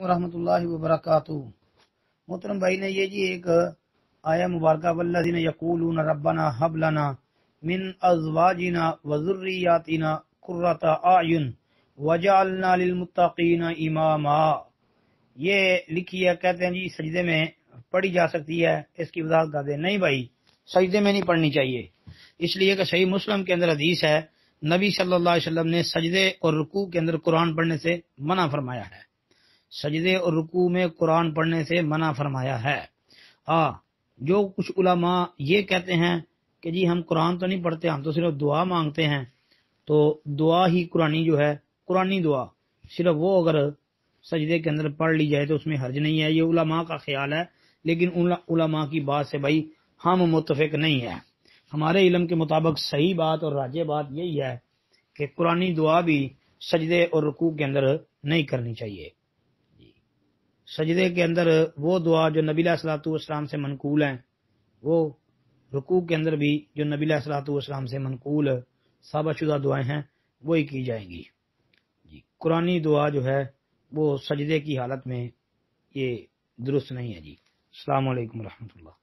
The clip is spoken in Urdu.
ورحمۃ اللہ وبرکاتہ۔ محترم بھائی نے یہ جی ایک آیا مبارکہ والذین یقولون ربنا ھب لنا من ازواجنا وذریاتنا قرۃ اعین وجعلنا للمتقین اماما، یہ لکھی ہے، کہتے ہیں جی سجدے میں پڑھی جا سکتی ہے، اس کی وضاحت کر دیں۔ نہیں بھائی، سجدے میں نہیں پڑھنی چاہیے، اس لیے کہ صحیح مسلم کے اندر حدیث ہے، نبی صلی اللہ علیہ وسلم نے سجدے اور رکوع کے اندر قرآن پڑھنے سے منع فرمایا ہے، سجدے اور رکوع میں قرآن پڑھنے سے منع فرمایا ہے۔ جو کچھ علماء یہ کہتے ہیں کہ جی ہم قرآن تو نہیں پڑھتے، ہم تو صرف دعا مانگتے ہیں، تو دعا ہی قرآنی جو ہے، قرآنی دعا صرف وہ اگر سجدے کے اندر پڑھ لی جائے تو اس میں حرج نہیں ہے، یہ علماء کا خیال ہے، لیکن علماء کی بات سے بھائی ہم متفق نہیں ہے۔ ہمارے علم کے مطابق صحیح بات اور راجح بات یہی ہے کہ قرآنی دعا بھی سجدے اور رکوع کے اندر نہیں کرنی چاہیے۔ سجدے کے اندر وہ دعا جو نبی علیہ الصلوۃ والسلام سے منقول ہیں، وہ رکوع کے اندر بھی جو نبی علیہ الصلوۃ والسلام سے منقول ثابت شدہ دعائیں ہیں وہی کی جائیں گی۔ قرآنی دعا جو ہے وہ سجدے کی حالت میں یہ درست نہیں ہے جی۔ السلام علیکم ورحمۃ اللہ۔